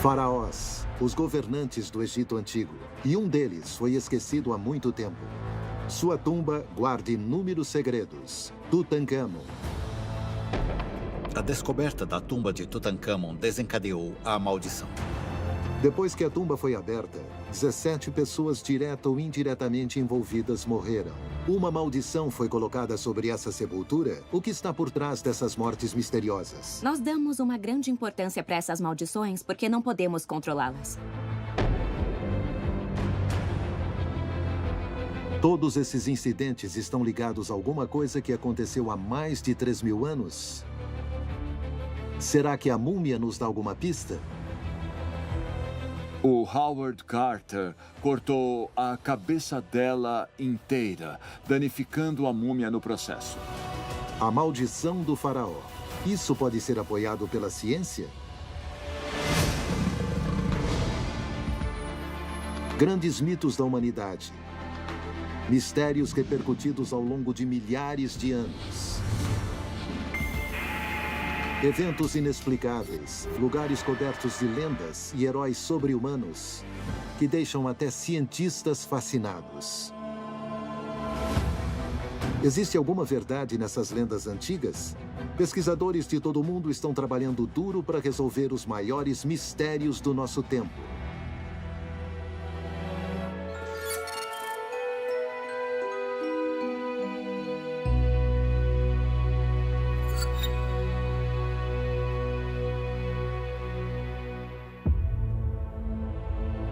Faraós, os governantes do Egito Antigo. E um deles foi esquecido há muito tempo. Sua tumba guarda inúmeros segredos. Tutancâmon. A descoberta da tumba de Tutancâmon desencadeou a maldição. Depois que a tumba foi aberta, 17 pessoas direta ou indiretamente envolvidas morreram. Uma maldição foi colocada sobre essa sepultura. O que está por trás dessas mortes misteriosas? Nós damos uma grande importância para essas maldições porque não podemos controlá-las. Todos esses incidentes estão ligados a alguma coisa que aconteceu há mais de 3.000 anos? Será que a múmia nos dá alguma pista? O Howard Carter cortou a cabeça dela inteira, danificando a múmia no processo. A maldição do faraó. Isso pode ser apoiado pela ciência? Grandes mitos da humanidade. Mistérios repercutidos ao longo de milhares de anos. Eventos inexplicáveis, lugares cobertos de lendas e heróis sobre-humanos que deixam até cientistas fascinados. Existe alguma verdade nessas lendas antigas? Pesquisadores de todo o mundo estão trabalhando duro para resolver os maiores mistérios do nosso tempo.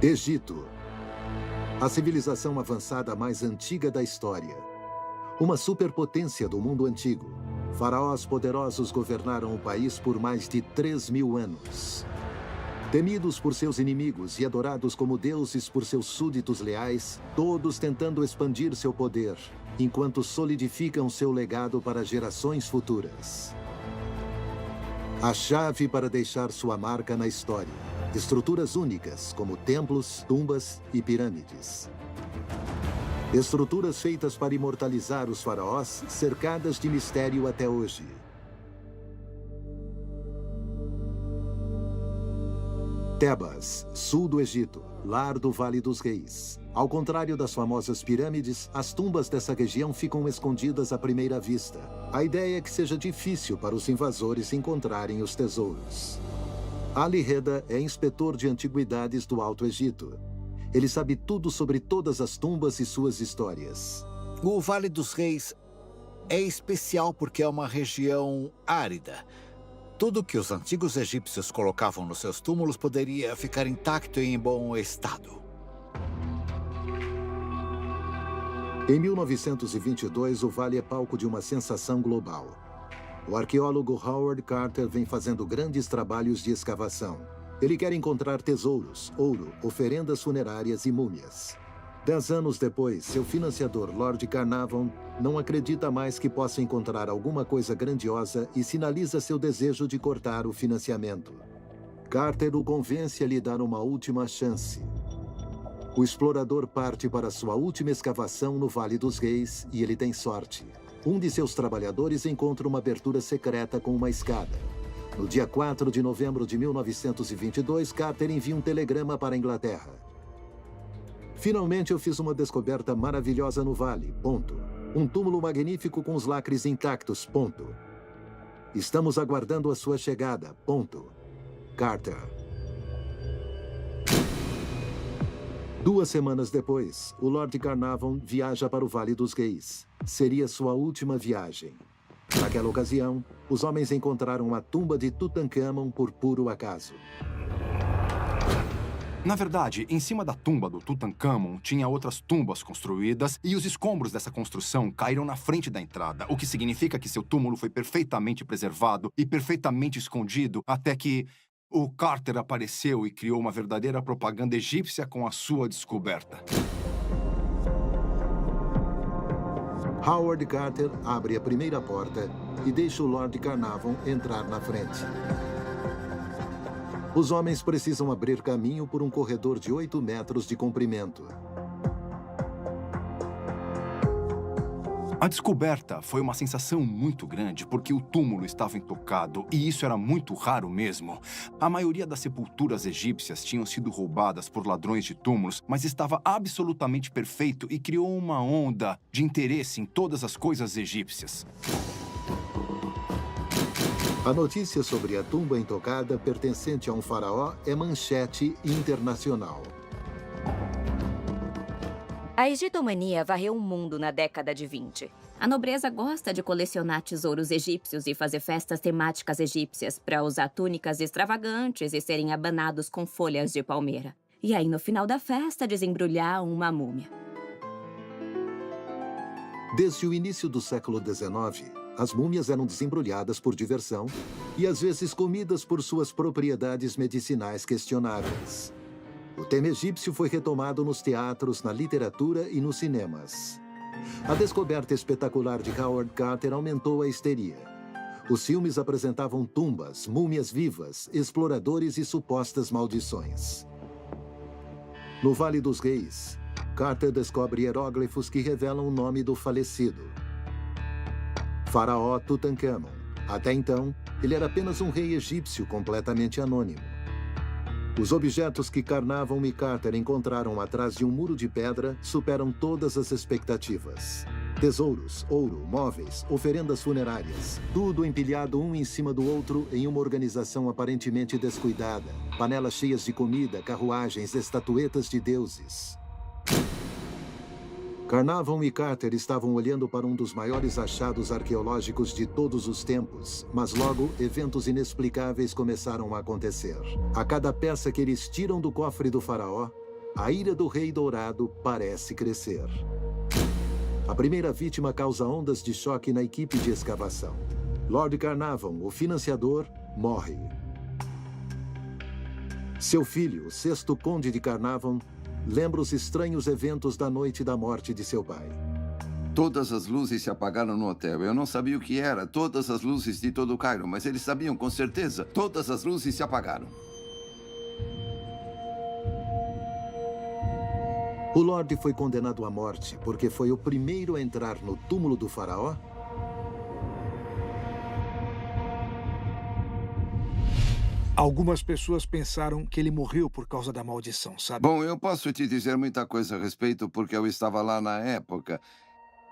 Egito. A civilização avançada mais antiga da história. Uma superpotência do mundo antigo. Faraós poderosos governaram o país por mais de 3.000 anos. Temidos por seus inimigos e adorados como deuses por seus súditos leais, todos tentando expandir seu poder, enquanto solidificam seu legado para gerações futuras. A chave para deixar sua marca na história. Estruturas únicas, como templos, tumbas e pirâmides. Estruturas feitas para imortalizar os faraós, cercadas de mistério até hoje. Tebas, sul do Egito, lar do Vale dos Reis. Ao contrário das famosas pirâmides, as tumbas dessa região ficam escondidas à primeira vista. A ideia é que seja difícil para os invasores encontrarem os tesouros. Ali Reda é inspetor de antiguidades do Alto Egito. Ele sabe tudo sobre todas as tumbas e suas histórias. O Vale dos Reis é especial porque é uma região árida. Tudo que os antigos egípcios colocavam nos seus túmulos poderia ficar intacto e em bom estado. Em 1922, o vale é palco de uma sensação global. O arqueólogo Howard Carter vem fazendo grandes trabalhos de escavação. Ele quer encontrar tesouros, ouro, oferendas funerárias e múmias. 10 anos depois, seu financiador, Lord Carnarvon, não acredita mais que possa encontrar alguma coisa grandiosa e sinaliza seu desejo de cortar o financiamento. Carter o convence a lhe dar uma última chance. O explorador parte para sua última escavação no Vale dos Reis e ele tem sorte. Um de seus trabalhadores encontra uma abertura secreta com uma escada. No dia 4 de novembro de 1922, Carter envia um telegrama para a Inglaterra. Finalmente eu fiz uma descoberta maravilhosa no vale, ponto. Um túmulo magnífico com os lacres intactos, ponto. Estamos aguardando a sua chegada, ponto. Carter. 2 semanas depois, o Lord Carnarvon viaja para o Vale dos Reis. Seria sua última viagem. Naquela ocasião, os homens encontraram a tumba de Tutancâmon por puro acaso. Na verdade, em cima da tumba do Tutancâmon tinha outras tumbas construídas e os escombros dessa construção caíram na frente da entrada, o que significa que seu túmulo foi perfeitamente preservado e perfeitamente escondido até que o Carter apareceu e criou uma verdadeira propaganda egípcia com a sua descoberta. Howard Carter abre a primeira porta e deixa o Lord Carnarvon entrar na frente. Os homens precisam abrir caminho por um corredor de 8 metros de comprimento. A descoberta foi uma sensação muito grande porque o túmulo estava intocado e isso era muito raro mesmo. A maioria das sepulturas egípcias tinham sido roubadas por ladrões de túmulos, mas estava absolutamente perfeito e criou uma onda de interesse em todas as coisas egípcias. A notícia sobre a tumba intocada pertencente a um faraó é manchete internacional. A egitomania varreu o mundo na década de 20. A nobreza gosta de colecionar tesouros egípcios e fazer festas temáticas egípcias para usar túnicas extravagantes e serem abanados com folhas de palmeira. E aí, no final da festa, desembrulhar uma múmia. Desde o início do século XIX, as múmias eram desembrulhadas por diversão e às vezes comidas por suas propriedades medicinais questionáveis. O tema egípcio foi retomado nos teatros, na literatura e nos cinemas. A descoberta espetacular de Howard Carter aumentou a histeria. Os filmes apresentavam tumbas, múmias vivas, exploradores e supostas maldições. No Vale dos Reis, Carter descobre hieróglifos que revelam o nome do falecido. Faraó Tutankhamon. Até então, ele era apenas um rei egípcio completamente anônimo. Os objetos que Carnarvon e Carter encontraram atrás de um muro de pedra superam todas as expectativas. Tesouros, ouro, móveis, oferendas funerárias, tudo empilhado um em cima do outro em uma organização aparentemente descuidada. Panelas cheias de comida, carruagens, estatuetas de deuses. Carnarvon e Carter estavam olhando para um dos maiores achados arqueológicos de todos os tempos, mas logo eventos inexplicáveis começaram a acontecer. A cada peça que eles tiram do cofre do faraó, a ira do rei dourado parece crescer. A primeira vítima causa ondas de choque na equipe de escavação. Lord Carnarvon, o financiador, morre. Seu filho, o sexto conde de Carnarvon, lembra os estranhos eventos da noite da morte de seu pai. Todas as luzes se apagaram no hotel. Eu não sabia o que era. Todas as luzes de todo o Cairo, mas eles sabiam com certeza. Todas as luzes se apagaram. O Lorde foi condenado à morte porque foi o primeiro a entrar no túmulo do faraó? Algumas pessoas pensaram que ele morreu por causa da maldição, sabe? Bom, eu posso te dizer muita coisa a respeito porque eu estava lá na época.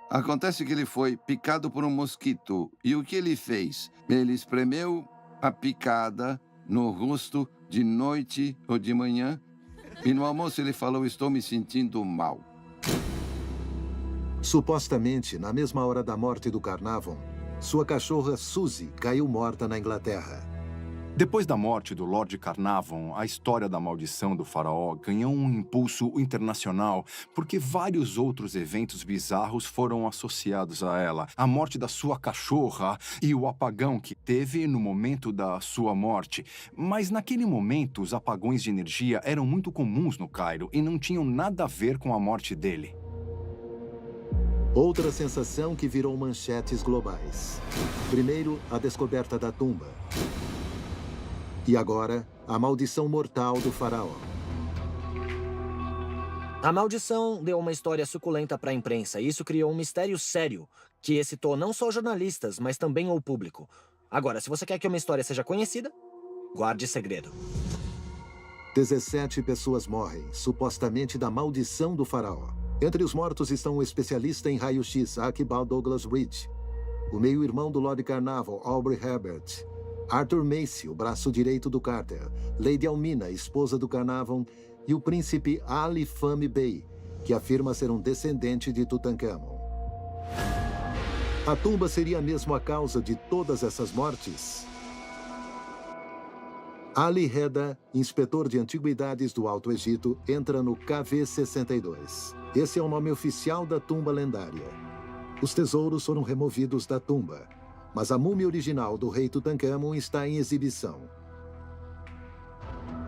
Acontece que ele foi picado por um mosquito. E o que ele fez? Ele espremeu a picada no rosto de noite ou de manhã. E no almoço ele falou, estou me sentindo mal. Supostamente, na mesma hora da morte do Carnarvon, sua cachorra Suzy caiu morta na Inglaterra. Depois da morte do Lord Carnarvon, a história da maldição do faraó ganhou um impulso internacional, porque vários outros eventos bizarros foram associados a ela. A morte da sua cachorra e o apagão que teve no momento da sua morte. Mas naquele momento, os apagões de energia eram muito comuns no Cairo e não tinham nada a ver com a morte dele. Outra sensação que virou manchetes globais. Primeiro, a descoberta da tumba. E agora, a maldição mortal do faraó. A maldição deu uma história suculenta para a imprensa e isso criou um mistério sério, que excitou não só jornalistas, mas também o público. Agora, se você quer que uma história seja conhecida, guarde segredo. 17 pessoas morrem, supostamente da maldição do faraó. Entre os mortos estão o especialista em raio-x Archibald Douglas Reed, o meio-irmão do Lord Carnarvon, Aubrey Herbert, Arthur Macy, o braço direito do Carter, Lady Almina, esposa do Carnarvon, e o príncipe Ali Fahmy Bey, que afirma ser um descendente de Tutankhamon. A tumba seria mesmo a causa de todas essas mortes? Ali Reda, inspetor de antiguidades do Alto Egito, entra no KV-62. Esse é o nome oficial da tumba lendária. Os tesouros foram removidos da tumba, mas a múmia original do rei Tutankhamon está em exibição.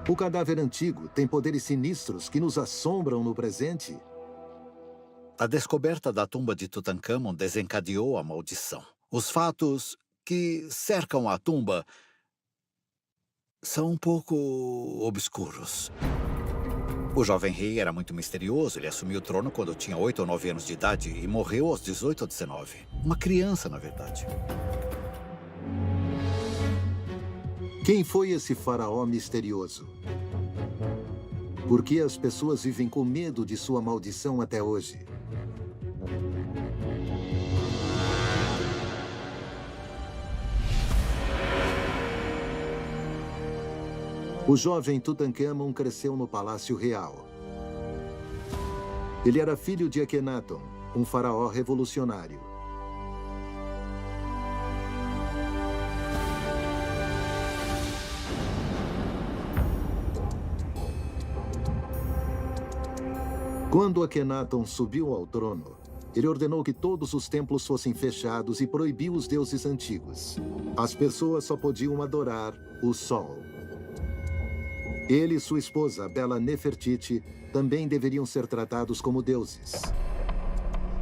O cadáver antigo tem poderes sinistros que nos assombram no presente? A descoberta da tumba de Tutankhamon desencadeou a maldição. Os fatos que cercam a tumba são um pouco obscuros. O jovem rei era muito misterioso. Ele assumiu o trono quando tinha 8 ou 9 anos de idade e morreu aos 18 ou 19. Uma criança, na verdade. Quem foi esse faraó misterioso? Por que as pessoas vivem com medo de sua maldição até hoje? O jovem Tutankhamon cresceu no Palácio Real. Ele era filho de Akhenaton, um faraó revolucionário. Quando Akhenaton subiu ao trono, ele ordenou que todos os templos fossem fechados e proibiu os deuses antigos. As pessoas só podiam adorar o Sol. Ele e sua esposa, Bela Nefertiti, também deveriam ser tratados como deuses.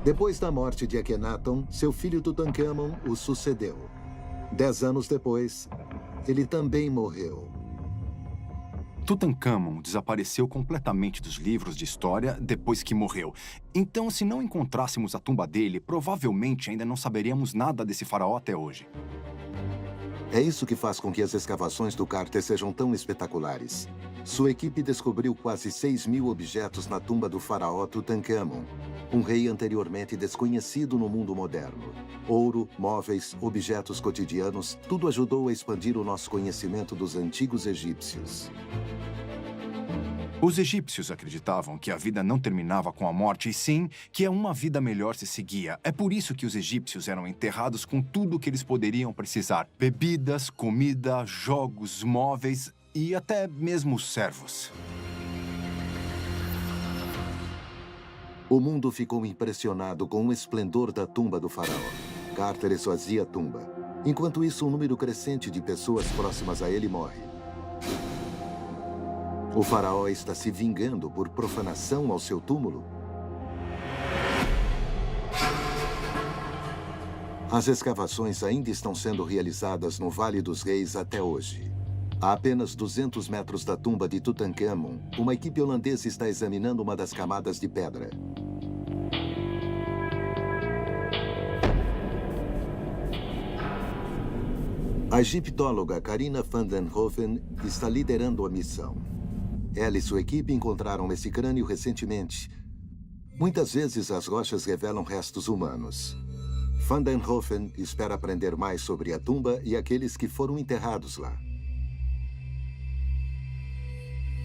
Depois da morte de Akhenaton, seu filho Tutankhamon o sucedeu. 10 anos depois, ele também morreu. Tutankhamon desapareceu completamente dos livros de história depois que morreu. Então, se não encontrássemos a tumba dele, provavelmente ainda não saberíamos nada desse faraó até hoje. É isso que faz com que as escavações do Carter sejam tão espetaculares. Sua equipe descobriu quase 6.000 objetos na tumba do faraó Tutankhamon, um rei anteriormente desconhecido no mundo moderno. Ouro, móveis, objetos cotidianos, tudo ajudou a expandir o nosso conhecimento dos antigos egípcios. Os egípcios acreditavam que a vida não terminava com a morte, e sim que uma vida melhor se seguia. É por isso que os egípcios eram enterrados com tudo o que eles poderiam precisar: bebidas, comida, jogos, móveis e até mesmo servos. O mundo ficou impressionado com o esplendor da tumba do faraó. Carter esvazia a tumba. Enquanto isso, um número crescente de pessoas próximas a ele morre. O faraó está se vingando por profanação ao seu túmulo? As escavações ainda estão sendo realizadas no Vale dos Reis até hoje. A apenas 200 metros da tumba de Tutankhamon, uma equipe holandesa está examinando uma das camadas de pedra. A egiptóloga Carina van den Hoven está liderando a missão. Ela e sua equipe encontraram esse crânio recentemente. Muitas vezes as rochas revelam restos humanos. Van den Hoven espera aprender mais sobre a tumba e aqueles que foram enterrados lá.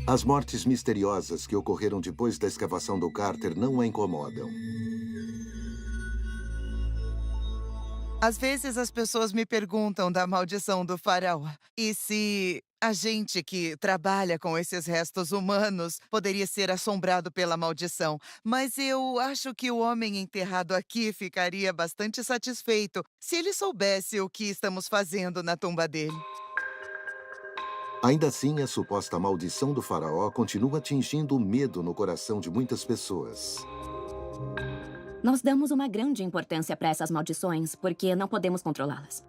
As mortes misteriosas que ocorreram depois da escavação do Carter não a incomodam. Às vezes as pessoas me perguntam da maldição do faraó. E se a gente que trabalha com esses restos humanos poderia ser assombrado pela maldição. Mas eu acho que o homem enterrado aqui ficaria bastante satisfeito se ele soubesse o que estamos fazendo na tumba dele. Ainda assim, a suposta maldição do faraó continua atingindo o medo no coração de muitas pessoas. Nós damos uma grande importância para essas maldições porque não podemos controlá-las.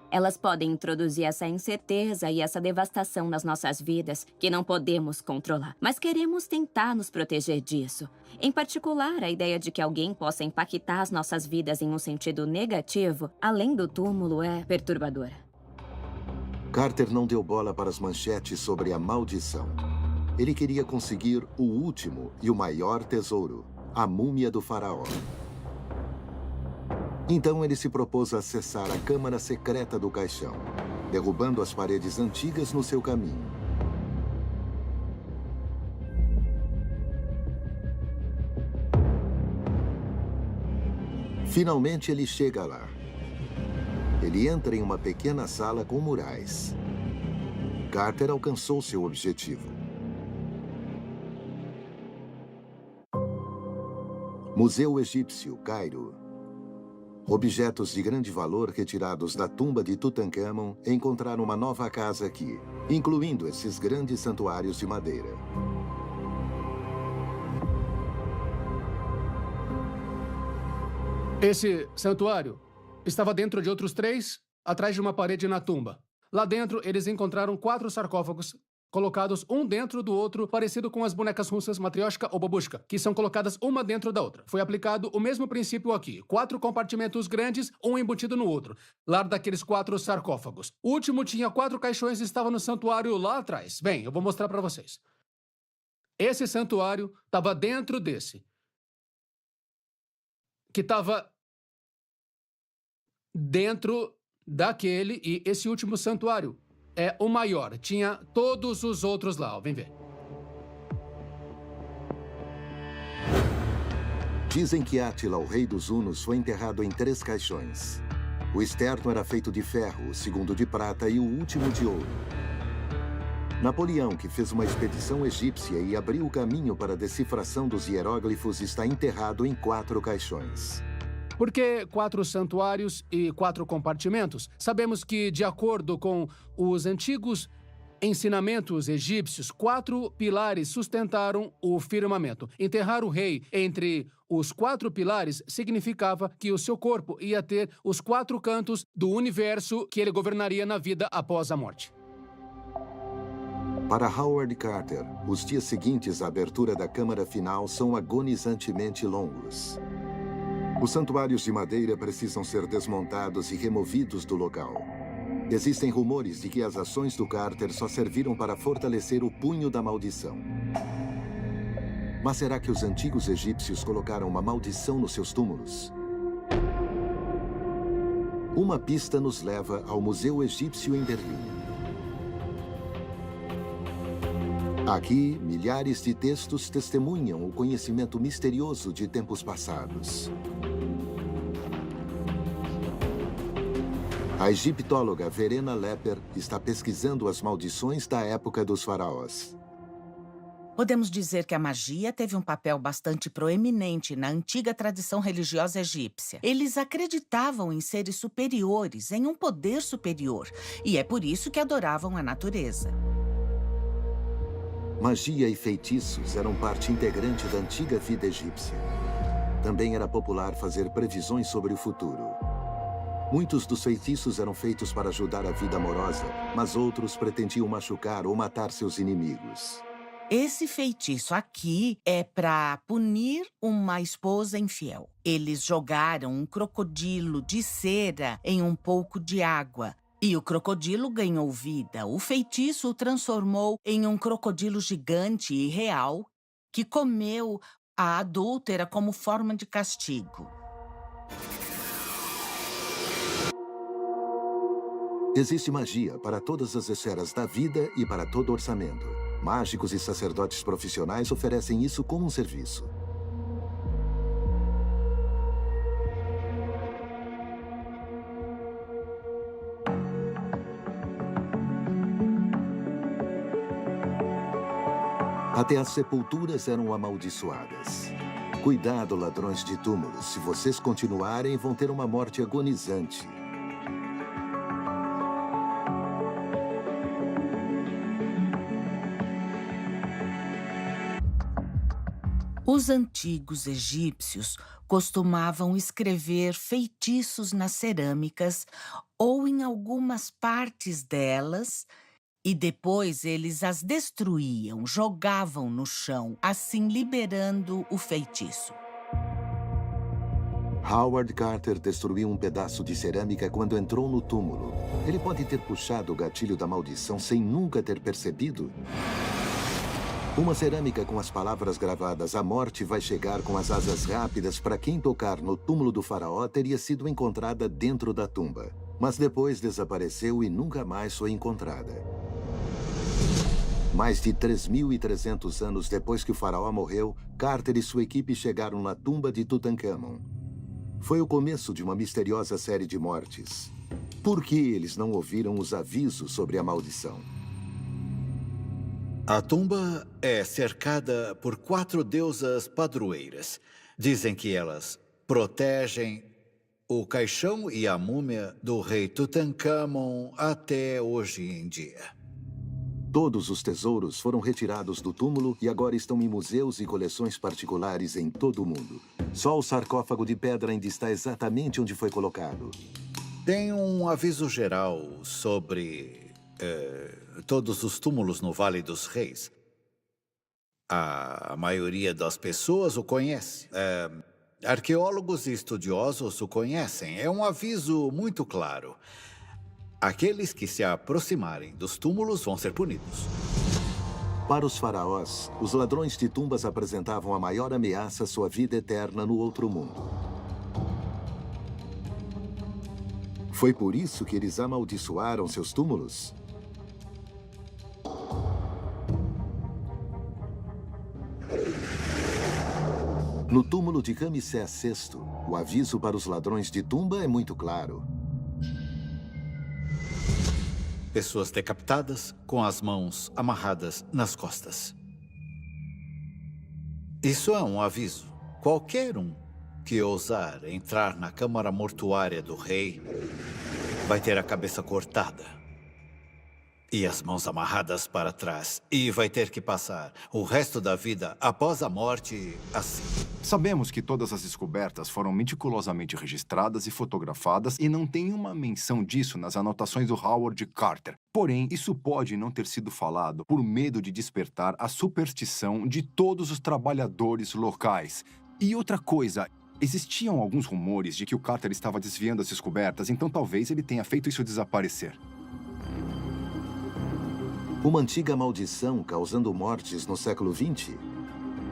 Elas podem introduzir essa incerteza e essa devastação nas nossas vidas que não podemos controlar. Mas queremos tentar nos proteger disso. Em particular, a ideia de que alguém possa impactar as nossas vidas em um sentido negativo, além do túmulo, é perturbadora. Carter não deu bola para as manchetes sobre a maldição. Ele queria conseguir o último e o maior tesouro, a múmia do faraó. Então ele se propôs a acessar a câmara secreta do caixão, derrubando as paredes antigas no seu caminho. Finalmente ele chega lá. Ele entra em uma pequena sala com murais. Carter alcançou seu objetivo. Museu Egípcio, Cairo. Objetos de grande valor retirados da tumba de Tutankhamon encontraram uma nova casa aqui, incluindo esses grandes santuários de madeira. Esse santuário estava dentro de outros 3, atrás de uma parede na tumba. Lá dentro, eles encontraram 4 sarcófagos colocados um dentro do outro, parecido com as bonecas russas Matryoshka ou Babushka, que são colocadas uma dentro da outra. Foi aplicado o mesmo princípio aqui. 4 compartimentos grandes, um embutido no outro. Lá daqueles 4 sarcófagos. O último tinha 4 caixões e estava no santuário lá atrás. Bem, eu vou mostrar para vocês. Esse santuário estava dentro desse. Que estava dentro daquele, e esse último santuário é o maior. Tinha todos os outros lá, ó. Vem ver. Dizem que Átila, o rei dos Hunos, foi enterrado em 3 caixões. O externo era feito de ferro, o segundo de prata e o último de ouro. Napoleão, que fez uma expedição egípcia e abriu o caminho para a decifração dos hieróglifos, está enterrado em 4 caixões. Por que 4 santuários e 4 compartimentos? Sabemos que, de acordo com os antigos ensinamentos egípcios, 4 pilares sustentaram o firmamento. Enterrar o rei entre os 4 pilares significava que o seu corpo ia ter os 4 cantos do universo que ele governaria na vida após a morte. Para Howard Carter, os dias seguintes à abertura da Câmara Final são agonizantemente longos. Os santuários de madeira precisam ser desmontados e removidos do local. Existem rumores de que as ações do Carter só serviram para fortalecer o punho da maldição. Mas será que os antigos egípcios colocaram uma maldição nos seus túmulos? Uma pista nos leva ao Museu Egípcio em Berlim. Aqui, milhares de textos testemunham o conhecimento misterioso de tempos passados. A egiptóloga Verena Lepper está pesquisando as maldições da época dos faraós. Podemos dizer que a magia teve um papel bastante proeminente na antiga tradição religiosa egípcia. Eles acreditavam em seres superiores, em um poder superior, e é por isso que adoravam a natureza. Magia e feitiços eram parte integrante da antiga vida egípcia. Também era popular fazer previsões sobre o futuro. Muitos dos feitiços eram feitos para ajudar a vida amorosa, mas outros pretendiam machucar ou matar seus inimigos. Esse feitiço aqui é para punir uma esposa infiel. Eles jogaram um crocodilo de cera em um pouco de água. E o crocodilo ganhou vida. O feitiço o transformou em um crocodilo gigante e real que comeu a adúltera como forma de castigo. Existe magia para todas as esferas da vida e para todo orçamento. Mágicos e sacerdotes profissionais oferecem isso como um serviço. Até as sepulturas eram amaldiçoadas. Cuidado, ladrões de túmulos. Se vocês continuarem, vão ter uma morte agonizante. Os antigos egípcios costumavam escrever feitiços nas cerâmicas ou em algumas partes delas, e depois eles as destruíam, jogavam no chão, assim liberando o feitiço. Howard Carter destruiu um pedaço de cerâmica quando entrou no túmulo. Ele pode ter puxado o gatilho da maldição sem nunca ter percebido? Uma cerâmica com as palavras gravadas "A morte vai chegar com as asas rápidas" para quem tocar no túmulo do faraó teria sido encontrada dentro da tumba. Mas depois desapareceu e nunca mais foi encontrada. Mais de 3.300 anos depois que o faraó morreu, Carter e sua equipe chegaram na tumba de Tutankhamon. Foi o começo de uma misteriosa série de mortes. Por que eles não ouviram os avisos sobre a maldição? A tumba é cercada por 4 deusas padroeiras. Dizem que elas protegem o caixão e a múmia do rei Tutankhamon até hoje em dia. Todos os tesouros foram retirados do túmulo e agora estão em museus e coleções particulares em todo o mundo. Só o sarcófago de pedra ainda está exatamente onde foi colocado. Tem um aviso geral sobre todos os túmulos no Vale dos Reis. A maioria das pessoas o conhece. Arqueólogos e estudiosos o conhecem. É um aviso muito claro. Aqueles que se aproximarem dos túmulos vão ser punidos. Para os faraós, os ladrões de tumbas apresentavam a maior ameaça à sua vida eterna no outro mundo. Foi por isso que eles amaldiçoaram seus túmulos? No túmulo de Ramsés VI, o aviso para os ladrões de tumba é muito claro. Pessoas decapitadas com as mãos amarradas nas costas. Isso é um aviso. Qualquer um que ousar entrar na câmara mortuária do rei vai ter a cabeça cortada e as mãos amarradas para trás. E vai ter que passar o resto da vida após a morte assim. Sabemos que todas as descobertas foram meticulosamente registradas e fotografadas e não tem uma menção disso nas anotações do Howard Carter. Porém, isso pode não ter sido falado por medo de despertar a superstição de todos os trabalhadores locais. E outra coisa, existiam alguns rumores de que o Carter estava desviando as descobertas, então talvez ele tenha feito isso desaparecer. Uma antiga maldição causando mortes no século XX?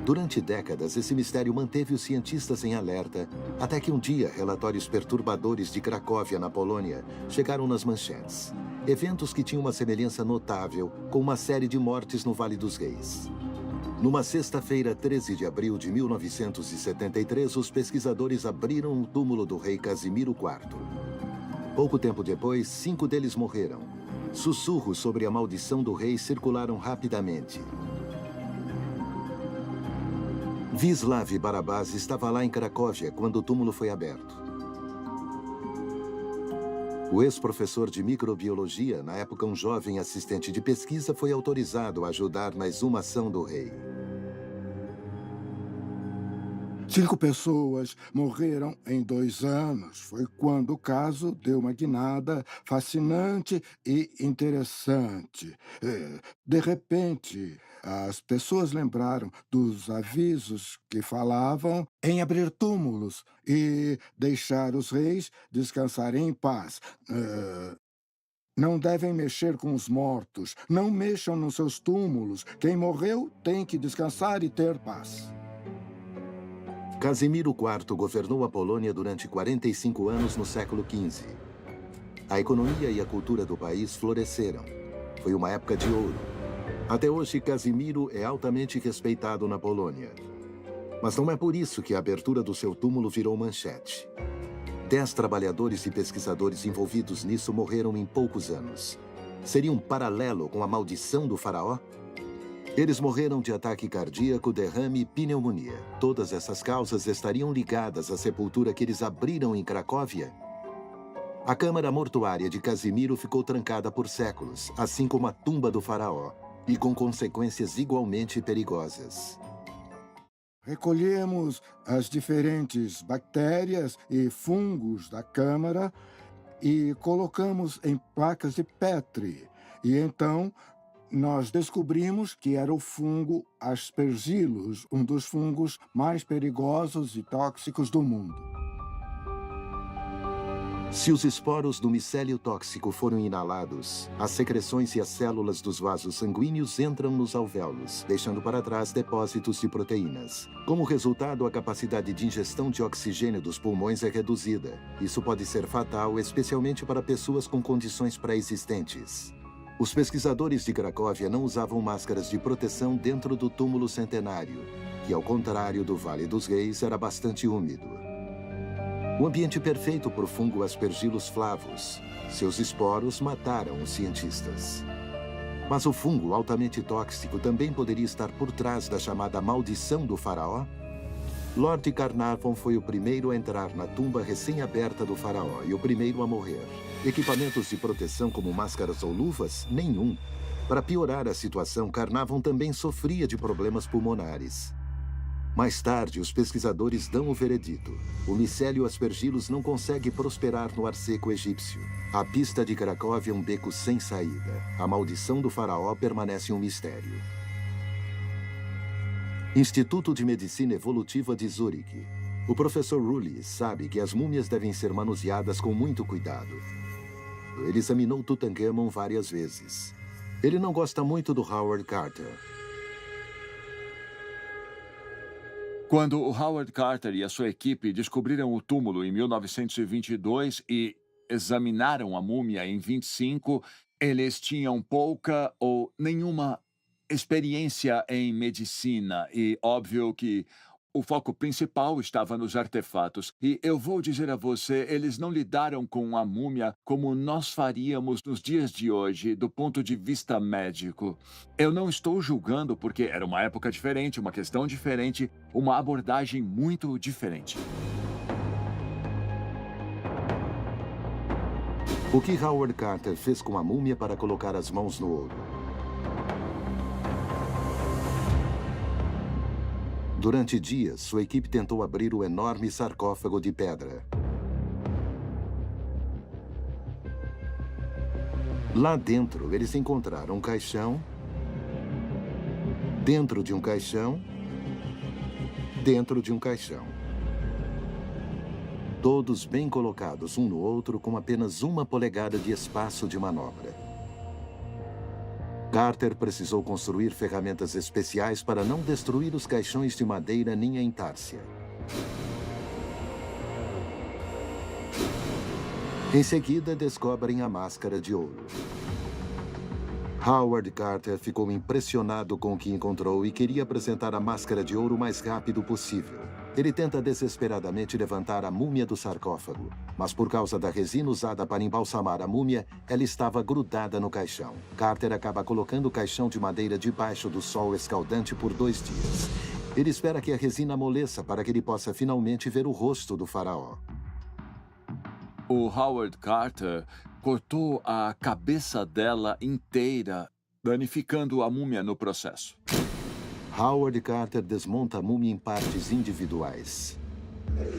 Durante décadas, esse mistério manteve os cientistas em alerta, até que um dia, relatórios perturbadores de Cracóvia, na Polônia, chegaram nas manchetes. Eventos que tinham uma semelhança notável com uma série de mortes no Vale dos Reis. Numa sexta-feira, 13 de abril de 1973, os pesquisadores abriram o túmulo do rei Casimiro IV. Pouco tempo depois, 5 deles morreram. Sussurros sobre a maldição do rei circularam rapidamente. Wisław Barabás estava lá em Cracóvia quando o túmulo foi aberto. O ex-professor de microbiologia, na época um jovem assistente de pesquisa, foi autorizado a ajudar na exumação do rei. 5 pessoas morreram em 2 anos. Foi quando o caso deu uma guinada fascinante e interessante. De repente, as pessoas lembraram dos avisos que falavam em abrir túmulos e deixar os reis descansarem em paz. Não devem mexer com os mortos. Não mexam nos seus túmulos. Quem morreu tem que descansar e ter paz. Casimiro IV governou a Polônia durante 45 anos no século XV. A economia e a cultura do país floresceram. Foi uma época de ouro. Até hoje, Casimiro é altamente respeitado na Polônia. Mas não é por isso que a abertura do seu túmulo virou manchete. 10 trabalhadores e pesquisadores envolvidos nisso morreram em poucos anos. Seria um paralelo com a maldição do faraó? Eles morreram de ataque cardíaco, derrame e pneumonia. Todas essas causas estariam ligadas à sepultura que eles abriram em Cracóvia? A câmara mortuária de Casimiro ficou trancada por séculos, assim como a tumba do faraó, e com consequências igualmente perigosas. Recolhemos as diferentes bactérias e fungos da câmara e colocamos em placas de Petri. E então nós descobrimos que era o fungo Aspergillus, um dos fungos mais perigosos e tóxicos do mundo. Se os esporos do micélio tóxico foram inalados, as secreções e as células dos vasos sanguíneos entram nos alvéolos, deixando para trás depósitos de proteínas. Como resultado, a capacidade de ingestão de oxigênio dos pulmões é reduzida. Isso pode ser fatal, especialmente para pessoas com condições pré-existentes. Os pesquisadores de Cracóvia não usavam máscaras de proteção dentro do túmulo centenário, que, ao contrário do Vale dos Reis, era bastante úmido. O ambiente perfeito para o fungo Aspergillus flavus. Seus esporos mataram os cientistas. Mas o fungo altamente tóxico também poderia estar por trás da chamada maldição do faraó? Lord Carnarvon foi o primeiro a entrar na tumba recém-aberta do faraó e o primeiro a morrer. Equipamentos de proteção como máscaras ou luvas? Nenhum. Para piorar a situação, Carnarvon também sofria de problemas pulmonares. Mais tarde, os pesquisadores dão o veredito. O micélio aspergillus não consegue prosperar no ar seco egípcio. A pista de Cracóvia é um beco sem saída. A maldição do faraó permanece um mistério. Instituto de Medicina Evolutiva de Zurique. O professor Rulli sabe que as múmias devem ser manuseadas com muito cuidado. Ele examinou Tutankhamon várias vezes. Ele não gosta muito do Howard Carter. Quando o Howard Carter e a sua equipe descobriram o túmulo em 1922 e examinaram a múmia em 25, eles tinham pouca ou nenhuma experiência em medicina e óbvio que o foco principal estava nos artefatos. E eu vou dizer a você, eles não lidaram com a múmia como nós faríamos nos dias de hoje, do ponto de vista médico. Eu não estou julgando porque era uma época diferente, uma questão diferente, uma abordagem muito diferente. O que Howard Carter fez com a múmia para colocar as mãos no ouro? Durante dias, sua equipe tentou abrir o enorme sarcófago de pedra. Lá dentro, eles encontraram um caixão, dentro de um caixão, dentro de um caixão. Todos bem colocados um no outro com apenas 1 polegada de espaço de manobra. Carter precisou construir ferramentas especiais para não destruir os caixões de madeira nem a intárcia. Em seguida, descobrem a máscara de ouro. Howard Carter ficou impressionado com o que encontrou e queria apresentar a máscara de ouro o mais rápido possível. Ele tenta desesperadamente levantar a múmia do sarcófago, mas por causa da resina usada para embalsamar a múmia, ela estava grudada no caixão. Carter acaba colocando o caixão de madeira debaixo do sol escaldante por 2 dias. Ele espera que a resina amoleça para que ele possa finalmente ver o rosto do faraó. O Howard Carter cortou a cabeça dela inteira, danificando a múmia no processo. Howard Carter desmonta a múmia em partes individuais.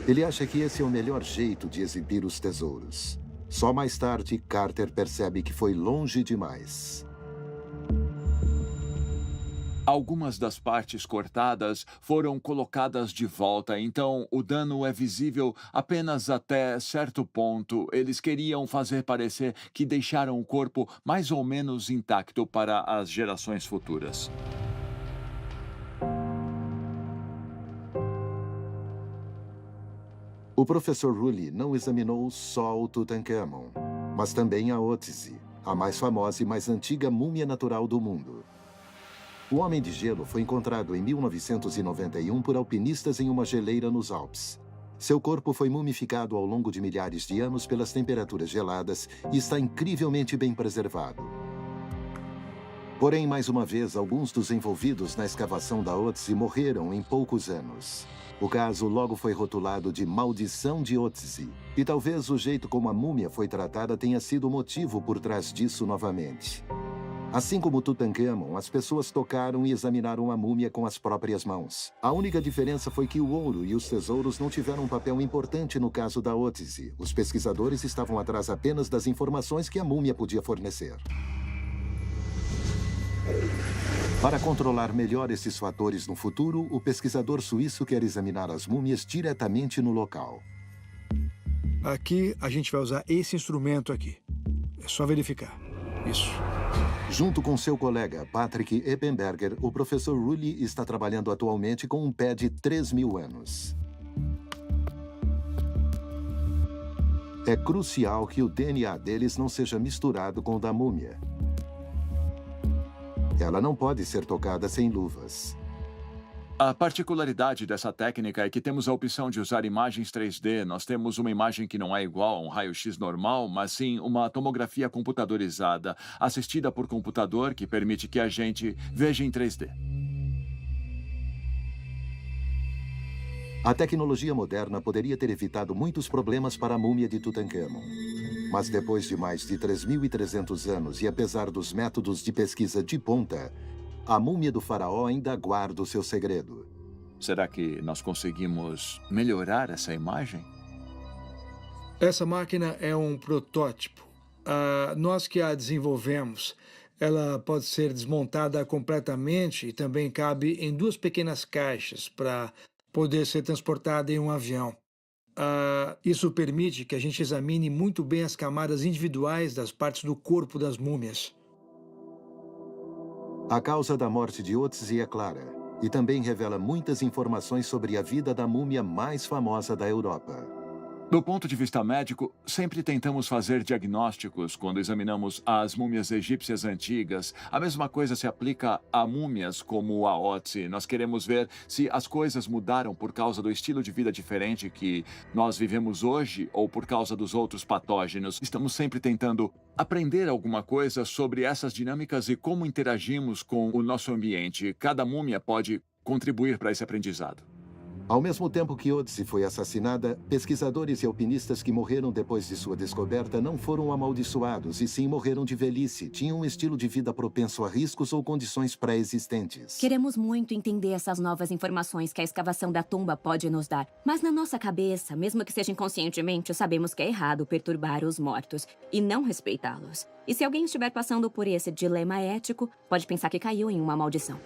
Ele acha que esse é o melhor jeito de exibir os tesouros. Só mais tarde, Carter percebe que foi longe demais. Algumas das partes cortadas foram colocadas de volta, então o dano é visível apenas até certo ponto. Eles queriam fazer parecer que deixaram o corpo mais ou menos intacto para as gerações futuras. O professor Rulli não examinou só o Tutankhamon, mas também a Ótise, a mais famosa e mais antiga múmia natural do mundo. O Homem de Gelo foi encontrado em 1991 por alpinistas em uma geleira nos Alpes. Seu corpo foi mumificado ao longo de milhares de anos pelas temperaturas geladas e está incrivelmente bem preservado. Porém, mais uma vez, alguns dos envolvidos na escavação da Ótise morreram em poucos anos. O caso logo foi rotulado de maldição de Ótise, e talvez o jeito como a múmia foi tratada tenha sido o motivo por trás disso novamente. Assim como Tutankhamon, as pessoas tocaram e examinaram a múmia com as próprias mãos. A única diferença foi que o ouro e os tesouros não tiveram um papel importante no caso da Ótise. Os pesquisadores estavam atrás apenas das informações que a múmia podia fornecer. Para controlar melhor esses fatores no futuro, o pesquisador suíço quer examinar as múmias diretamente no local. Aqui, a gente vai usar esse instrumento aqui. É só verificar. Isso. Junto com seu colega, Patrick Eppenberger, o professor Rulli está trabalhando atualmente com um pé de 3.000 anos. É crucial que o DNA deles não seja misturado com o da múmia. Ela não pode ser tocada sem luvas. A particularidade dessa técnica é que temos a opção de usar imagens 3D. Nós temos uma imagem que não é igual a um raio-x normal, mas sim uma tomografia computadorizada, assistida por computador, que permite que a gente veja em 3D. A tecnologia moderna poderia ter evitado muitos problemas para a múmia de Tutankhamon. Mas depois de mais de 3.300 anos e apesar dos métodos de pesquisa de ponta, a múmia do faraó ainda guarda o seu segredo. Será que nós conseguimos melhorar essa imagem? Essa máquina é um protótipo. Nós que a desenvolvemos, ela pode ser desmontada completamente e também cabe em 2 pequenas caixas para poder ser transportada em um avião. Isso permite que a gente examine muito bem as camadas individuais das partes do corpo das múmias. A causa da morte de Ötzi é clara e também revela muitas informações sobre a vida da múmia mais famosa da Europa. Do ponto de vista médico, sempre tentamos fazer diagnósticos quando examinamos as múmias egípcias antigas. A mesma coisa se aplica a múmias como a Ötzi. Nós queremos ver se as coisas mudaram por causa do estilo de vida diferente que nós vivemos hoje ou por causa dos outros patógenos. Estamos sempre tentando aprender alguma coisa sobre essas dinâmicas e como interagimos com o nosso ambiente. Cada múmia pode contribuir para esse aprendizado. Ao mesmo tempo que Ötzi foi assassinada, pesquisadores e alpinistas que morreram depois de sua descoberta não foram amaldiçoados e sim morreram de velhice. Tinham um estilo de vida propenso a riscos ou condições pré-existentes. Queremos muito entender essas novas informações que a escavação da tumba pode nos dar. Mas na nossa cabeça, mesmo que seja inconscientemente, sabemos que é errado perturbar os mortos e não respeitá-los. E se alguém estiver passando por esse dilema ético, pode pensar que caiu em uma maldição.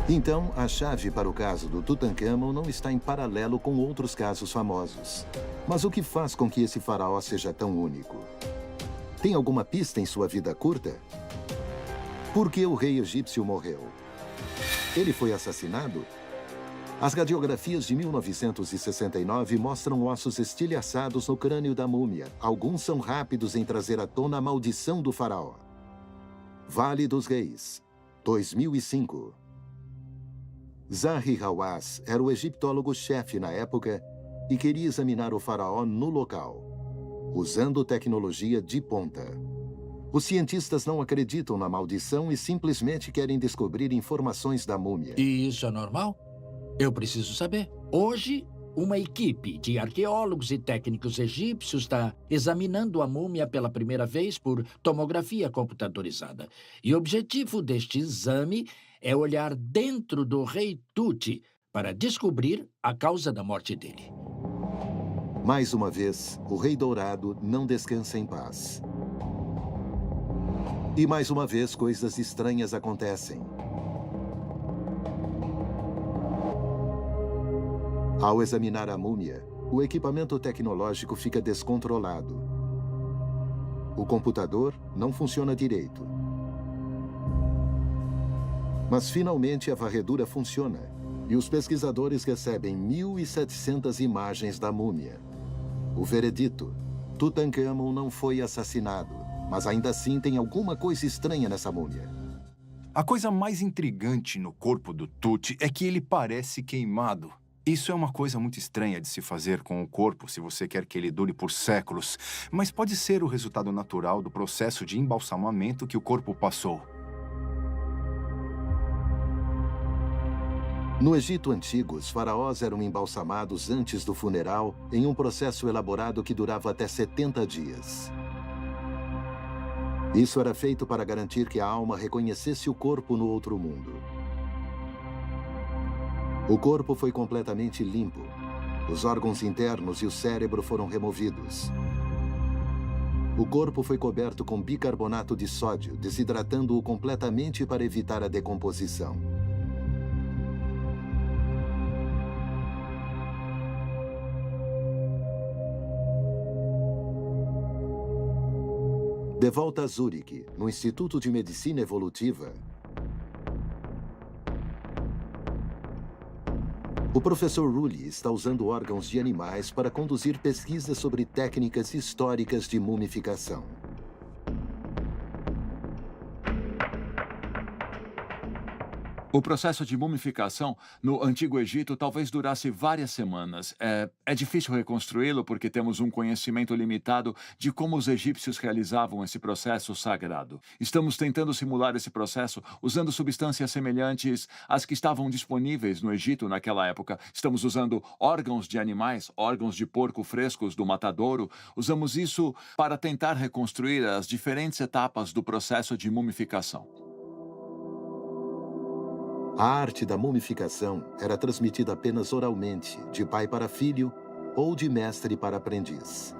Então, a chave para o caso do Tutankhamon não está em paralelo com outros casos famosos. Mas o que faz com que esse faraó seja tão único? Tem alguma pista em sua vida curta? Por que o rei egípcio morreu? Ele foi assassinado? As radiografias de 1969 mostram ossos estilhaçados no crânio da múmia. Alguns são rápidos em trazer à tona a maldição do faraó. Vale dos Reis, 2005. Zahi Hawass era o egiptólogo-chefe na época e queria examinar o faraó no local, usando tecnologia de ponta. Os cientistas não acreditam na maldição e simplesmente querem descobrir informações da múmia. E isso é normal? Eu preciso saber. Hoje, uma equipe de arqueólogos e técnicos egípcios está examinando a múmia pela primeira vez por tomografia computadorizada. E o objetivo deste exame é olhar dentro do rei Tut para descobrir a causa da morte dele. Mais uma vez, o Rei Dourado não descansa em paz. E mais uma vez, coisas estranhas acontecem. Ao examinar a múmia, o equipamento tecnológico fica descontrolado. O computador não funciona direito. Mas finalmente a varredura funciona e os pesquisadores recebem 1.700 imagens da múmia. O veredito: Tutankhamon não foi assassinado, mas ainda assim tem alguma coisa estranha nessa múmia. A coisa mais intrigante no corpo do Tut é que ele parece queimado. Isso é uma coisa muito estranha de se fazer com o corpo se você quer que ele dure por séculos, mas pode ser o resultado natural do processo de embalsamamento que o corpo passou. No Egito Antigo, os faraós eram embalsamados antes do funeral em um processo elaborado que durava até 70 dias. Isso era feito para garantir que a alma reconhecesse o corpo no outro mundo. O corpo foi completamente limpo. Os órgãos internos e o cérebro foram removidos. O corpo foi coberto com bicarbonato de sódio, desidratando-o completamente para evitar a decomposição. De volta a Zurique, no Instituto de Medicina Evolutiva, o professor Rulli está usando órgãos de animais para conduzir pesquisas sobre técnicas históricas de mumificação. O processo de mumificação no Antigo Egito talvez durasse várias semanas. É difícil reconstruí-lo porque temos um conhecimento limitado de como os egípcios realizavam esse processo sagrado. Estamos tentando simular esse processo usando substâncias semelhantes às que estavam disponíveis no Egito naquela época. Estamos usando órgãos de animais, órgãos de porco frescos do matadouro. Usamos isso para tentar reconstruir as diferentes etapas do processo de mumificação. A arte da mumificação era transmitida apenas oralmente, de pai para filho ou de mestre para aprendiz.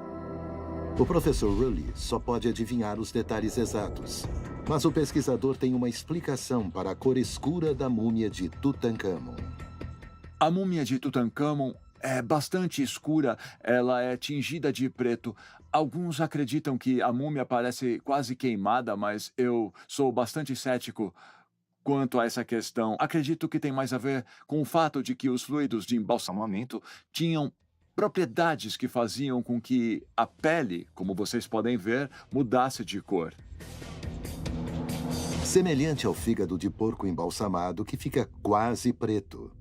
O professor Rully só pode adivinhar os detalhes exatos, mas o pesquisador tem uma explicação para a cor escura da múmia de Tutankhamon. A múmia de Tutankhamon é bastante escura, ela é tingida de preto. Alguns acreditam que a múmia parece quase queimada, mas eu sou bastante cético quanto a essa questão. Acredito que tem mais a ver com o fato de que os fluidos de embalsamamento tinham propriedades que faziam com que a pele, como vocês podem ver, mudasse de cor. Semelhante ao fígado de porco embalsamado que fica quase preto.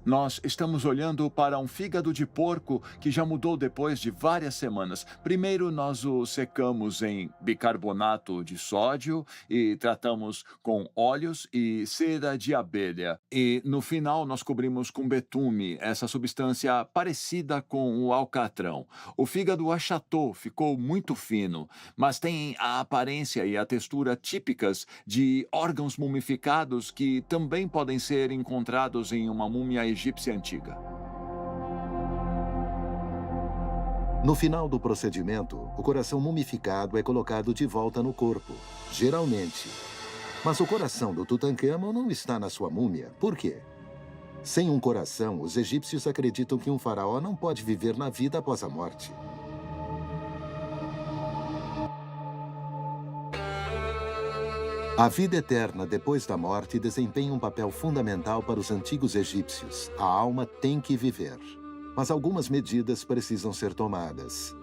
Nós estamos olhando para um fígado de porco que já mudou depois de várias semanas. Primeiro, nós o secamos em bicarbonato de sódio e tratamos com óleos e cera de abelha. E, no final, nós cobrimos com betume, essa substância parecida com o alcatrão. O fígado achatou, ficou muito fino, mas tem a aparência e a textura típicas de órgãos mumificados que também podem ser encontrados em uma múmia egípcia antiga. No final do procedimento, o coração mumificado é colocado de volta no corpo, geralmente. Mas o coração do Tutankhamon não está na sua múmia. Por quê? Sem um coração, os egípcios acreditam que um faraó não pode viver na vida após a morte. A vida eterna depois da morte desempenha um papel fundamental para os antigos egípcios. A alma tem que viver. Mas algumas medidas precisam ser tomadas.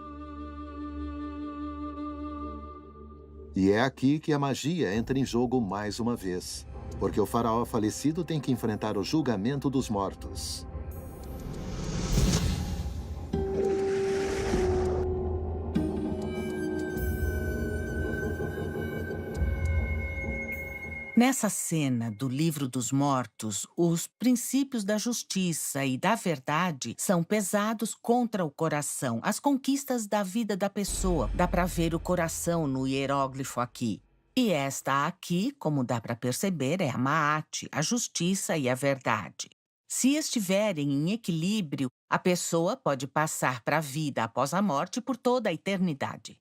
E é aqui que a magia entra em jogo mais uma vez. Porque o faraó falecido tem que enfrentar o julgamento dos mortos. Nessa cena do Livro dos Mortos, os princípios da justiça e da verdade são pesados contra o coração, as conquistas da vida da pessoa. Dá para ver o coração no hieróglifo aqui. E esta aqui, como dá para perceber, é a Maat, a justiça e a verdade. Se estiverem em equilíbrio, a pessoa pode passar para a vida após a morte por toda a eternidade.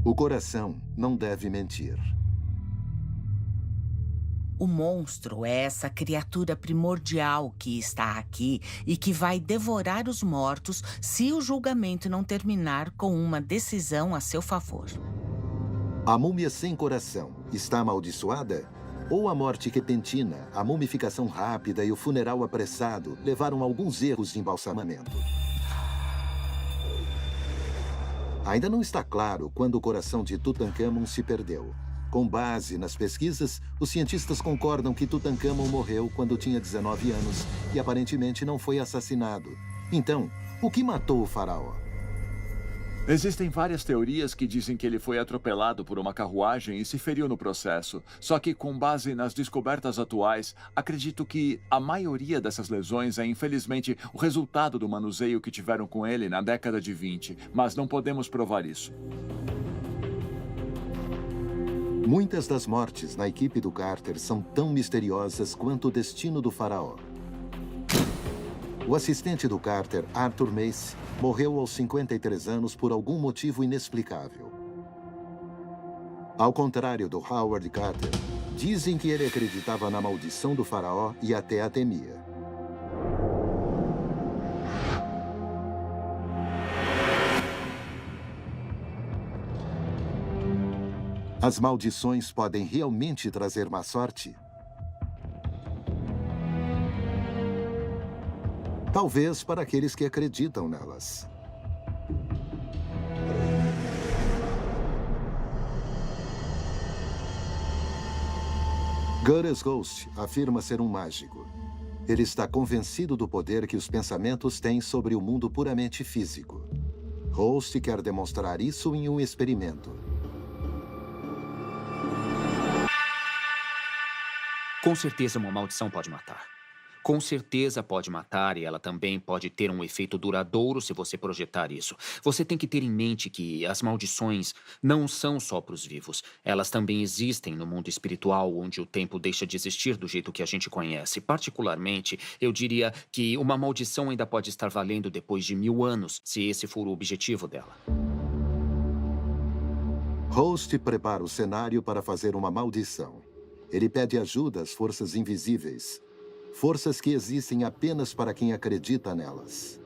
O coração não deve mentir. O monstro é essa criatura primordial que está aqui e que vai devorar os mortos se o julgamento não terminar com uma decisão a seu favor. A múmia sem coração está amaldiçoada? Ou a morte repentina, a mumificação rápida e o funeral apressado levaram a alguns erros de embalsamamento? Ainda não está claro quando o coração de Tutankhamon se perdeu. Com base nas pesquisas, os cientistas concordam que Tutankhamon morreu quando tinha 19 anos e aparentemente não foi assassinado. Então, o que matou o faraó? Existem várias teorias que dizem que ele foi atropelado por uma carruagem e se feriu no processo. Só que, com base nas descobertas atuais, acredito que a maioria dessas lesões é, infelizmente, o resultado do manuseio que tiveram com ele na década de 20. Mas não podemos provar isso. Muitas das mortes na equipe do Carter são tão misteriosas quanto o destino do faraó. O assistente do Carter, Arthur Mace, morreu aos 53 anos por algum motivo inexplicável. Ao contrário do Howard Carter, dizem que ele acreditava na maldição do faraó e até a temia. As maldições podem realmente trazer má sorte? Talvez para aqueles que acreditam nelas. Gurus Ghost afirma ser um mágico. Ele está convencido do poder que os pensamentos têm sobre o mundo puramente físico. Ghost quer demonstrar isso em um experimento. Com certeza uma maldição pode matar. Com certeza pode matar e ela também pode ter um efeito duradouro se você projetar isso. Você tem que ter em mente que as maldições não são só para os vivos. Elas também existem no mundo espiritual, onde o tempo deixa de existir do jeito que a gente conhece. Particularmente, eu diria que uma maldição ainda pode estar valendo depois de 1000 anos, se esse for o objetivo dela. Host prepara o cenário para fazer uma maldição. Ele pede ajuda às forças invisíveis. Forças que existem apenas para quem acredita nelas.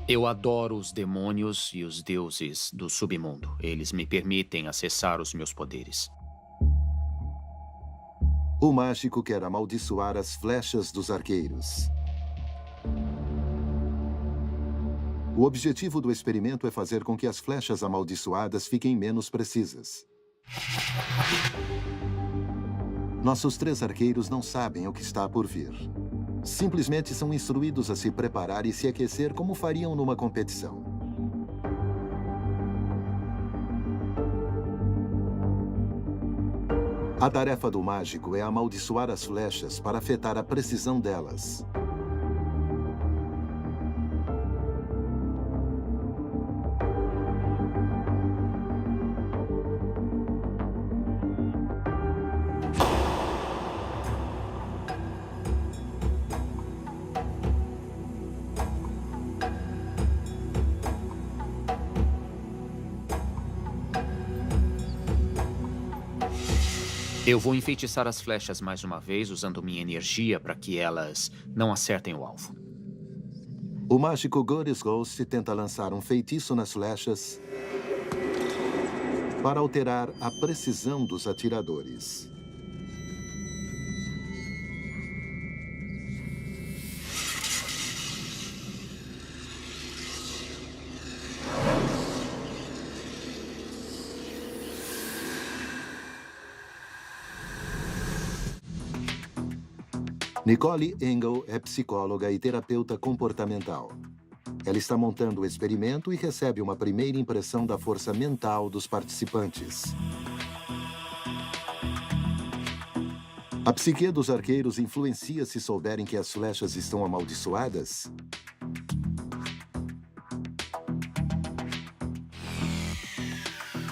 Eu adoro os demônios e os deuses do submundo. Eles me permitem acessar os meus poderes. O mágico quer amaldiçoar as flechas dos arqueiros. O objetivo do experimento é fazer com que as flechas amaldiçoadas fiquem menos precisas. Nossos 3 arqueiros não sabem o que está por vir. Simplesmente são instruídos a se preparar e se aquecer como fariam numa competição. A tarefa do mágico é amaldiçoar as flechas para afetar a precisão delas. Eu vou enfeitiçar as flechas mais uma vez, usando minha energia para que elas não acertem o alvo. O mágico Goris Ghost tenta lançar um feitiço nas flechas para alterar a precisão dos atiradores. Nicole Engel é psicóloga e terapeuta comportamental. Ela está montando o experimento e recebe uma primeira impressão da força mental dos participantes. A psique dos arqueiros influencia se souberem que as flechas estão amaldiçoadas?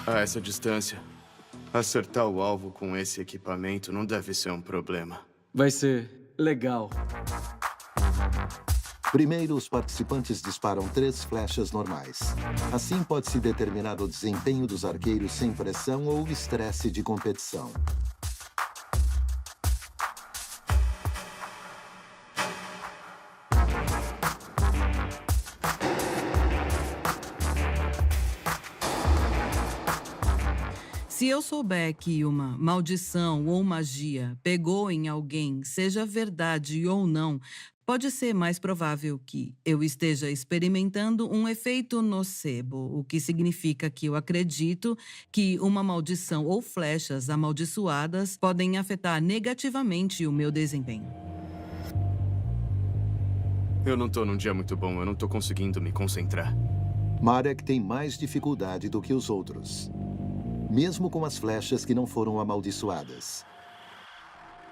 A essa distância, acertar o alvo com esse equipamento não deve ser um problema. Vai ser legal. Primeiro, os participantes disparam 3 flechas normais. Assim, pode-se determinar o desempenho dos arqueiros sem pressão ou estresse de competição. Se eu souber que uma maldição ou magia pegou em alguém, seja verdade ou não, pode ser mais provável que eu esteja experimentando um efeito nocebo, o que significa que eu acredito que uma maldição ou flechas amaldiçoadas podem afetar negativamente o meu desempenho. Eu não tô num dia muito bom, eu não tô conseguindo me concentrar. Marek tem mais dificuldade do que os outros, mesmo com as flechas que não foram amaldiçoadas.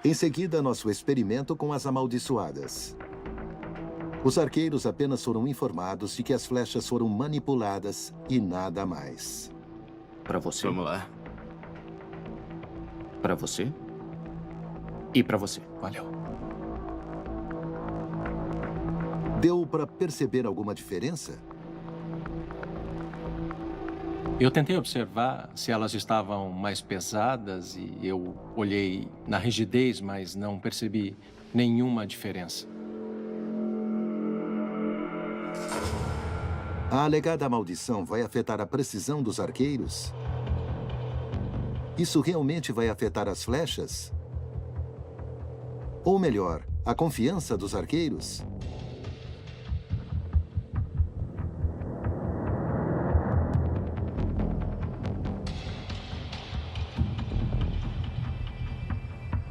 Em seguida, nosso experimento com as amaldiçoadas. Os arqueiros apenas foram informados de que as flechas foram manipuladas e nada mais. Para você. Vamos lá. Para você. E para você. Valeu. Deu para perceber alguma diferença? Eu tentei observar se elas estavam mais pesadas e eu olhei na rigidez, mas não percebi nenhuma diferença. A alegada maldição vai afetar a precisão dos arqueiros? Isso realmente vai afetar as flechas? Ou melhor, a confiança dos arqueiros?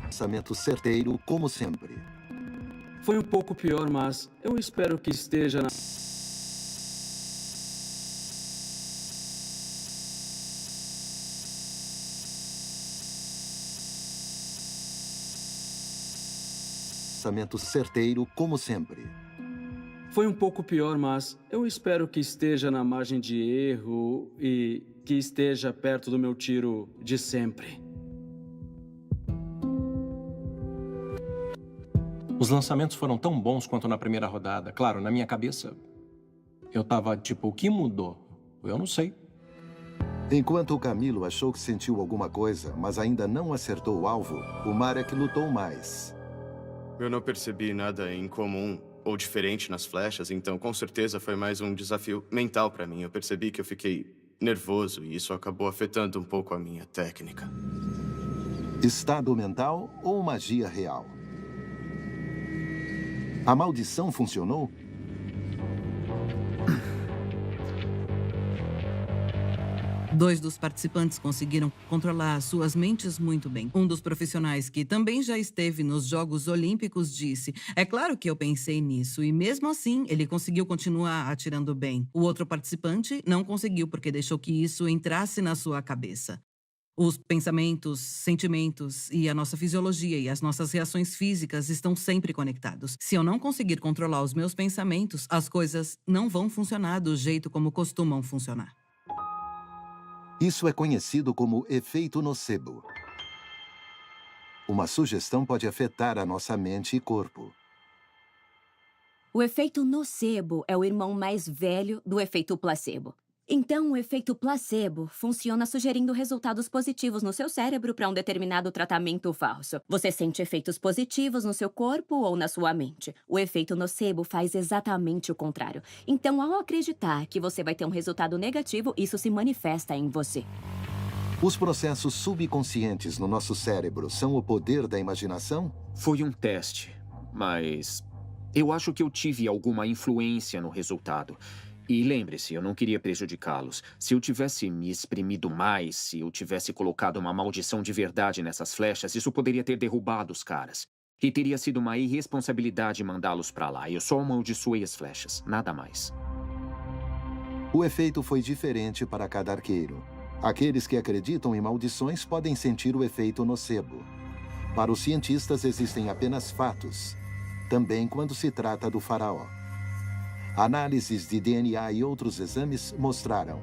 Pensamento certeiro, como sempre. Foi um pouco pior, mas eu espero que esteja na... processamento certeiro, como sempre. Foi um pouco pior, mas eu espero que esteja na margem de erro e que esteja perto do meu tiro de sempre. Os lançamentos foram tão bons quanto na primeira rodada. Claro, na minha cabeça, eu tava tipo, o que mudou? Eu não sei. Enquanto o Camilo achou que sentiu alguma coisa, mas ainda não acertou o alvo, o Marek lutou mais. Eu não percebi nada incomum ou diferente nas flechas, então com certeza foi mais um desafio mental para mim. Eu percebi que eu fiquei nervoso e isso acabou afetando um pouco a minha técnica. Estado mental ou magia real? A maldição funcionou? Dois dos participantes conseguiram controlar suas mentes muito bem. Um dos profissionais, que também já esteve nos Jogos Olímpicos, disse: "É claro que eu pensei nisso, e mesmo assim ele conseguiu continuar atirando bem." O outro participante não conseguiu porque deixou que isso entrasse na sua cabeça. Os pensamentos, sentimentos e a nossa fisiologia e as nossas reações físicas estão sempre conectados. Se eu não conseguir controlar os meus pensamentos, as coisas não vão funcionar do jeito como costumam funcionar. Isso é conhecido como efeito nocebo. Uma sugestão pode afetar a nossa mente e corpo. O efeito nocebo é o irmão mais velho do efeito placebo. Então, o efeito placebo funciona sugerindo resultados positivos no seu cérebro para um determinado tratamento falso. Você sente efeitos positivos no seu corpo ou na sua mente. O efeito nocebo faz exatamente o contrário. Então, ao acreditar que você vai ter um resultado negativo, isso se manifesta em você. Os processos subconscientes no nosso cérebro são o poder da imaginação? Foi um teste, mas eu acho que eu tive alguma influência no resultado. E lembre-se, eu não queria prejudicá-los. Se eu tivesse me exprimido mais, se eu tivesse colocado uma maldição de verdade nessas flechas, isso poderia ter derrubado os caras. E teria sido uma irresponsabilidade mandá-los pra lá. Eu só amaldiçoei as flechas, nada mais. O efeito foi diferente para cada arqueiro. Aqueles que acreditam em maldições podem sentir o efeito nocebo. Para os cientistas existem apenas fatos, também quando se trata do faraó. Análises de DNA e outros exames mostraram: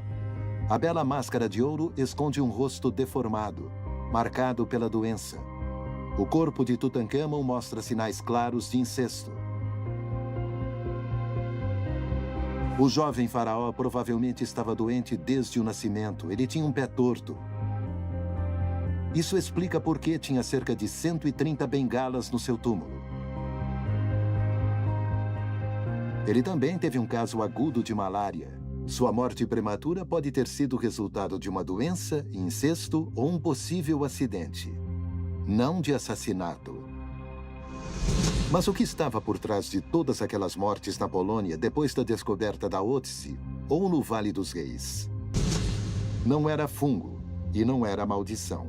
a bela máscara de ouro esconde um rosto deformado, marcado pela doença. O corpo de Tutancâmon mostra sinais claros de incesto. O jovem faraó provavelmente estava doente desde o nascimento. Ele tinha um pé torto. Isso explica por que tinha cerca de 130 bengalas no seu túmulo. Ele também teve um caso agudo de malária. Sua morte prematura pode ter sido resultado de uma doença, incesto ou um possível acidente. Não de assassinato. Mas o que estava por trás de todas aquelas mortes na Polônia depois da descoberta da Otzi ou no Vale dos Reis? Não era fungo e não era maldição.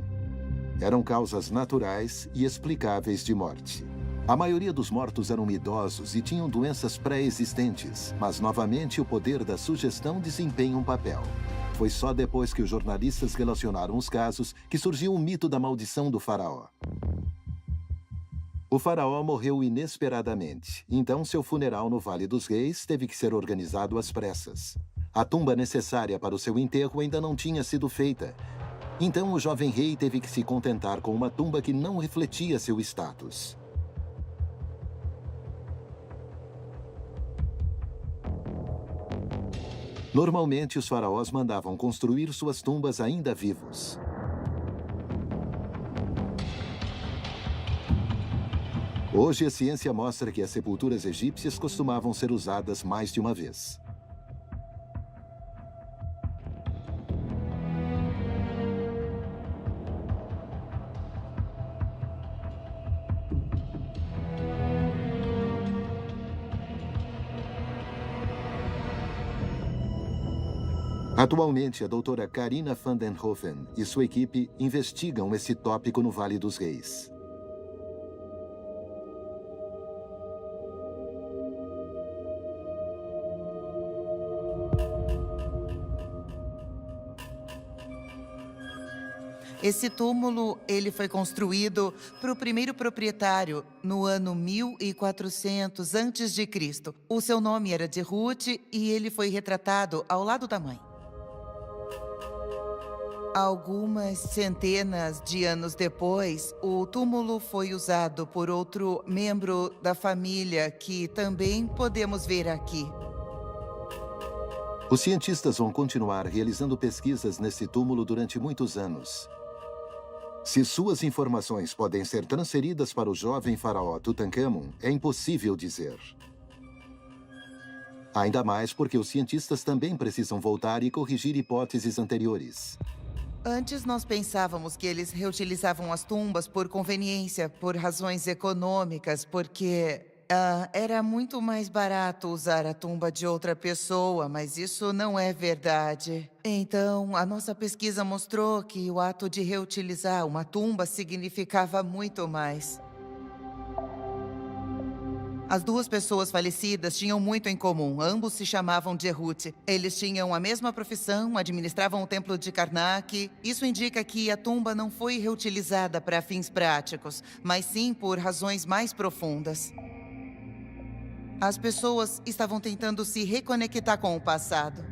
Eram causas naturais e explicáveis de morte. A maioria dos mortos eram idosos e tinham doenças pré-existentes, mas novamente o poder da sugestão desempenha um papel. Foi só depois que os jornalistas relacionaram os casos que surgiu o mito da maldição do faraó. O faraó morreu inesperadamente, então seu funeral no Vale dos Reis teve que ser organizado às pressas. A tumba necessária para o seu enterro ainda não tinha sido feita. Então o jovem rei teve que se contentar com uma tumba que não refletia seu status. Normalmente, os faraós mandavam construir suas tumbas ainda vivos. Hoje, a ciência mostra que as sepulturas egípcias costumavam ser usadas mais de uma vez. Atualmente, a doutora Karina van den Hoven e sua equipe investigam esse tópico no Vale dos Reis. Esse túmulo, ele foi construído para o primeiro proprietário no ano 1400 a.C. O seu nome era Ruth e ele foi retratado ao lado da mãe. Algumas centenas de anos depois, o túmulo foi usado por outro membro da família que também podemos ver aqui. Os cientistas vão continuar realizando pesquisas nesse túmulo durante muitos anos. Se suas informações podem ser transferidas para o jovem faraó Tutankhamon, é impossível dizer. Ainda mais porque os cientistas também precisam voltar e corrigir hipóteses anteriores. Antes nós pensávamos que eles reutilizavam as tumbas por conveniência, por razões econômicas, porque era muito mais barato usar a tumba de outra pessoa, mas isso não é verdade. Então, a nossa pesquisa mostrou que o ato de reutilizar uma tumba significava muito mais. As duas pessoas falecidas tinham muito em comum. Ambos se chamavam Ruth. Eles tinham a mesma profissão, administravam o templo de Karnak. Isso indica que a tumba não foi reutilizada para fins práticos, mas sim por razões mais profundas. As pessoas estavam tentando se reconectar com o passado.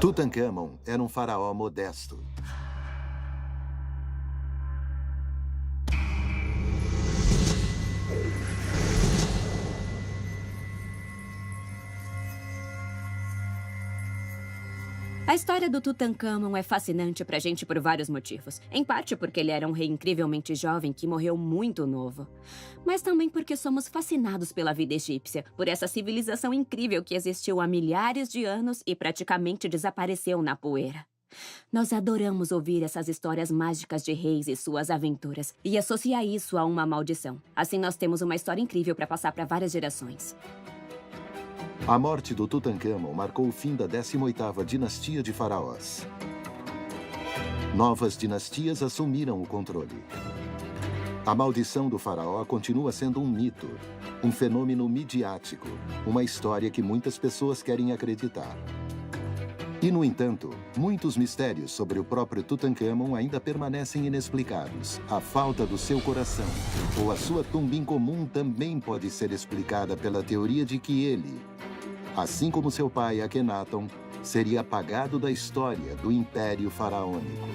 Tutankhamon era um faraó modesto. A história do Tutankhamon é fascinante pra gente por vários motivos. Em parte porque ele era um rei incrivelmente jovem que morreu muito novo. Mas também porque somos fascinados pela vida egípcia, por essa civilização incrível que existiu há milhares de anos e praticamente desapareceu na poeira. Nós adoramos ouvir essas histórias mágicas de reis e suas aventuras e associar isso a uma maldição. Assim nós temos uma história incrível para passar para várias gerações. A morte do Tutankhamon marcou o fim da 18ª dinastia de faraós. Novas dinastias assumiram o controle. A maldição do faraó continua sendo um mito, um fenômeno midiático, uma história que muitas pessoas querem acreditar. E, no entanto, muitos mistérios sobre o próprio Tutankhamon ainda permanecem inexplicados. A falta do seu coração ou a sua tumba incomum também pode ser explicada pela teoria de que ele, assim como seu pai Akhenaton, seria apagado da história do Império Faraônico.